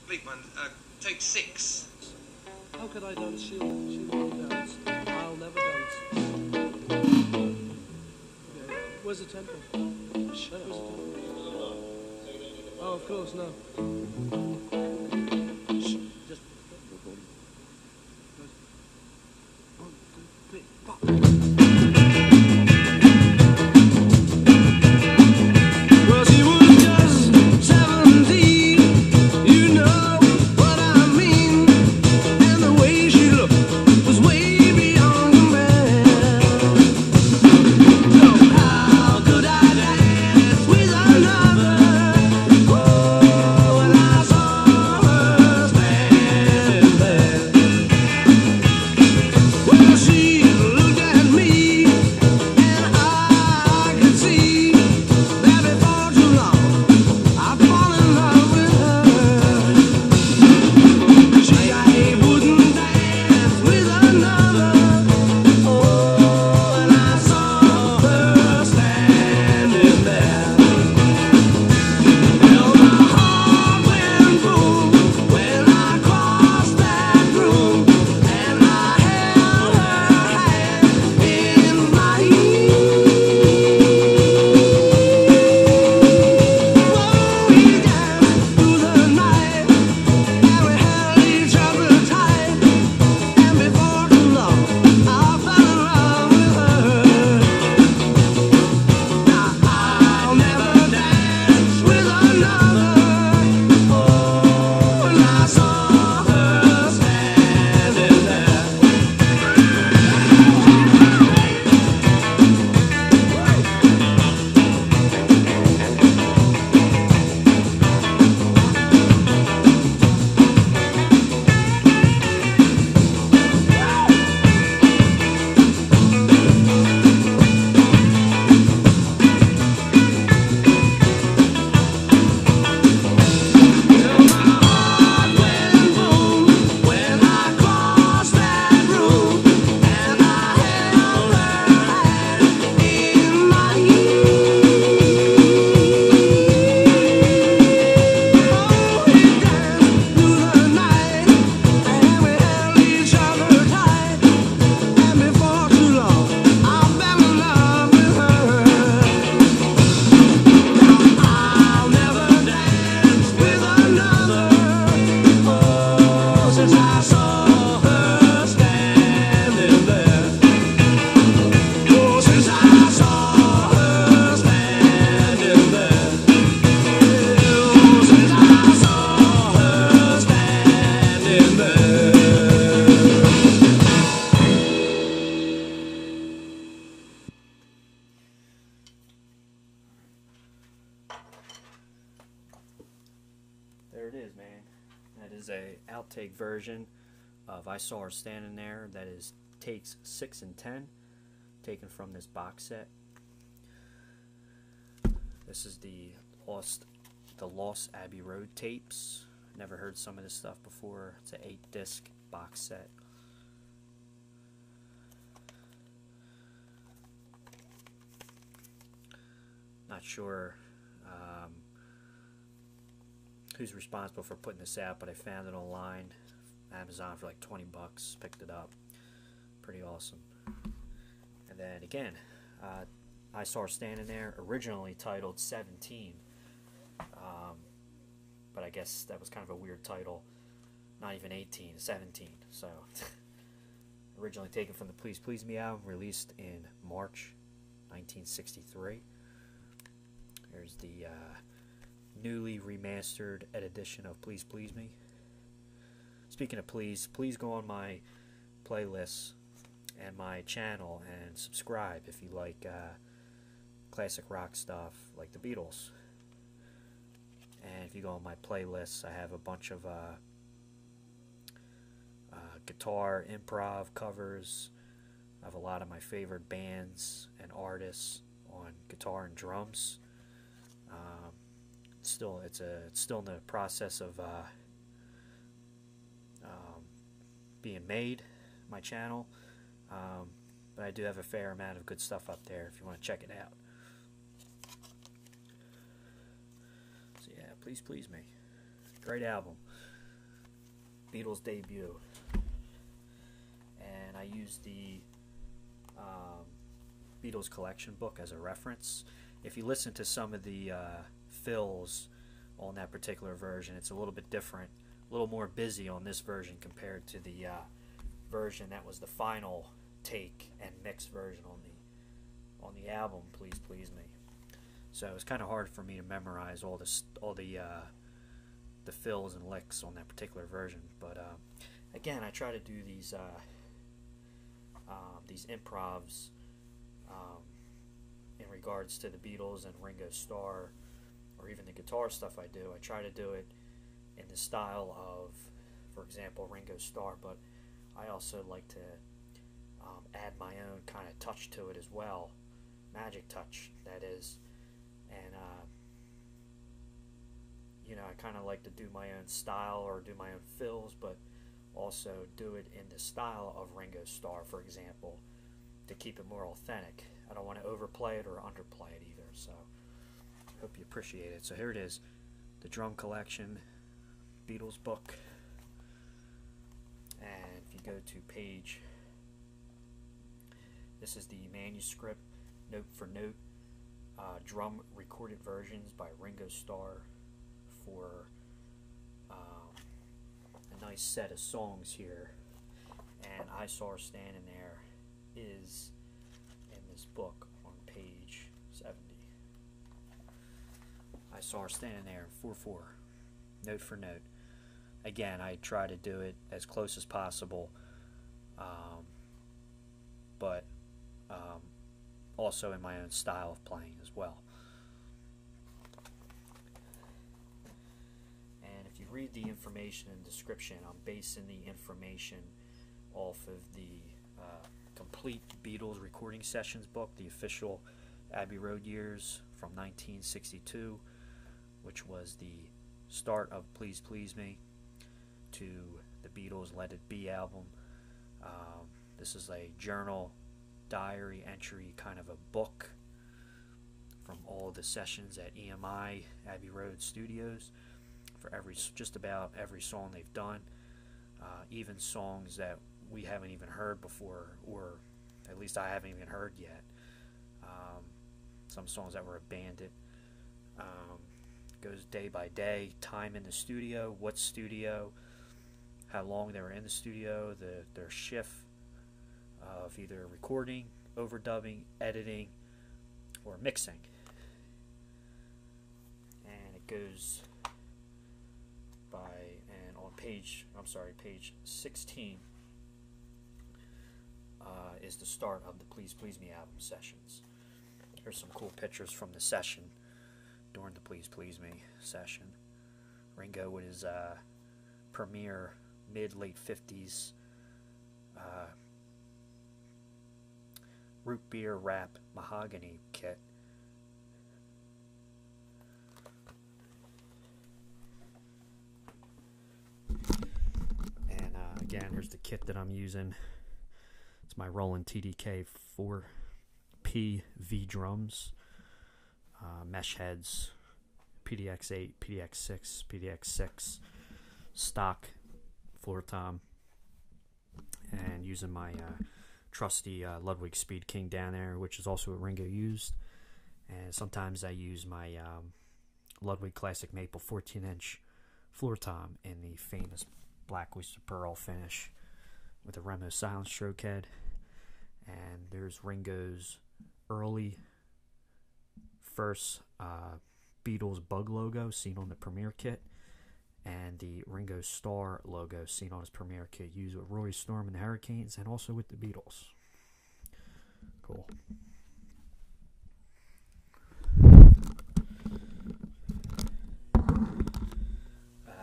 complete one. Take 6. How could I dance? She'll dance. I'll never dance. Okay. Where's the tempo? Where's the tempo? Oh, of course, no. Just... 1, 2, 3, 4. Well, she was just 17, you know what I mean, and the way she looked was way beyond compare. So how could I dance with another? Oh, when I saw her standing there. Well, she looked at me, and I could see that before too long I'd fall in love with her. She wouldn't dance with another. Oh, and I saw her standing there. Well, my heart went boom when I crossed that room, and I held her hand in mine. Oh, we danced through the night, and we held each other tight, and before too long I fell in love with her. Now I'll never dance with another. Oh, when I saw her standing there. Well, my heart went boom when I crossed that room, and I held her hand in mine. Oh, we danced through the night, and we held each other tight, and before too long I fell in love with her. Now I'll never dance with another. Oh, since I saw her standing there. Oh, since I saw her standing there. Oh, since I saw her standing there. There it is, man. That is a outtake version of I Saw Her Standing There. That is takes 6 and 10, taken from this box set. This is the Lost Abbey Road tapes. Never heard some of this stuff before. It's an 8-disc box set. Not sure who's responsible for putting this out, but I found it online, Amazon, for like 20 bucks. Picked it up. Pretty awesome. And then again, I Saw Her Standing There, originally titled 17, but I guess that was kind of a weird title. Not even 18, 17. So originally taken from the Please Please Me album, released in March 1963. There's the newly remastered edition of Please Please Me. Speaking of please go on my playlists and my channel and subscribe if you like classic rock stuff like the Beatles. And if you go on my playlists, I have a bunch of guitar improv covers. I have a lot of my favorite bands and artists on guitar and drums. It's still in the process of being made, my channel, but I do have a fair amount of good stuff up there if you want to check it out. So yeah, Please Please Me, great album. Beatles debut, and I used the Beatles collection book as a reference. If you listen to some of the fills on that particular version, it's a little bit different, a little more busy on this version compared to the version that was the final take and mix version on the album Please Please Me. So it's kind of hard for me to memorize all the fills and licks on that particular version, but again, I try to do these improvs in regards to the Beatles and Ringo Starr, or even the guitar stuff I do. I try to do it in the style of, for example, Ringo Starr, but I also like to add my own kind of touch to it as well, magic touch, that is, and you know, I kind of like to do my own style or do my own fills, but also do it in the style of Ringo Starr, for example, to keep it more authentic. I don't want to overplay it or underplay it either, so I hope you appreciate it. So here it is, the drum collection, Beatles book, and if you go to page, this is the manuscript, note for note, drum recorded versions by Ringo Starr for a nice set of songs here, and I Saw Her Standing There is in this book on page 70. I Saw Her Standing There in 4/4, note for note. Again, I try to do it as close as possible, but also in my own style of playing as well. And if you read the information and description, I'm basing the information off of the complete Beatles recording sessions book, the official Abbey Road years from 1962, which was the start of Please Please Me to the Beatles' Let It Be album. This is a journal, diary entry kind of a book from all the sessions at EMI, Abbey Road Studios, for just about every song they've done, even songs that we haven't even heard before, or at least I haven't even heard yet. Some songs that were abandoned. Goes day by day, time in the studio, what studio, how long they were in the studio, their shift of either recording, overdubbing, editing, or mixing. And it goes by, and on page 16 is the start of the Please Please Me album sessions. Here's some cool pictures from the session during the Please Please Me session. Ringo with his premier mid-late 50s root beer wrap mahogany kit. And again, here's the kit that I'm using. It's my Roland TDK 4P V drums, mesh heads, PDX8, PDX6, PDX6, stock floor tom, and using my trusty LudwigSpeedKing down there, which is also what Ringo used. And sometimes I use my Ludwig Classic Maple 14-inch floor tom in the famous black oyster pearl finish with a Remo silent stroke head. And there's Ringo's early first Beatles bug logo seen on the Premiere kit, and the Ringo Starr logo seen on his Premiere kit, used with Roy Storm and the Hurricanes, and also with the Beatles. Cool.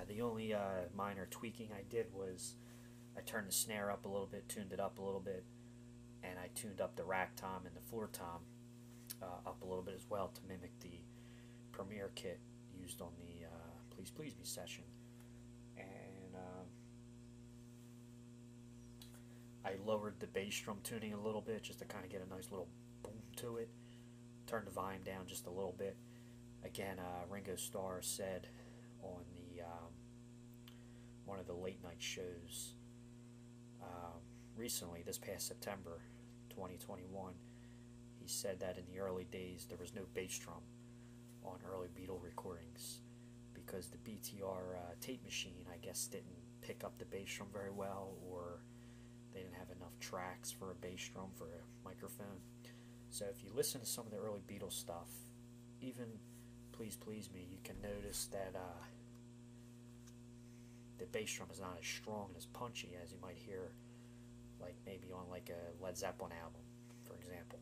The only minor tweaking I did was I turned the snare up a little bit, tuned it up a little bit, and I tuned up the rack tom and the floor tom up a little bit as well to mimic the Premiere kit used on the Please Please Me session. And I lowered the bass drum tuning a little bit just to kind of get a nice little boom to it. Turned the volume down just a little bit. Again, Ringo Starr said on the one of the late night shows recently, this past September 2021. He said that in the early days there was no bass drum on early Beatle recordings because the BTR tape machine, I guess, didn't pick up the bass drum very well, or they didn't have enough tracks for a bass drum for a microphone. So if you listen to some of the early Beatles stuff, even Please Please Me, you can notice that the bass drum is not as strong and as punchy as you might hear like maybe on like a Led Zeppelin album, for example,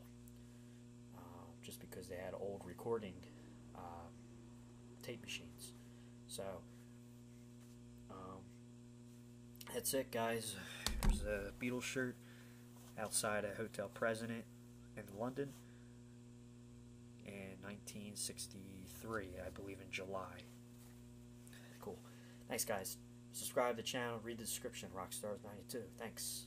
just because they had old recording tape machines. So that's it, guys. There's a Beatles shirt outside a Hotel President in London in 1963, I believe, in July. Cool. Thanks, guys. Subscribe to the channel, read the description, Rockstars92. Thanks.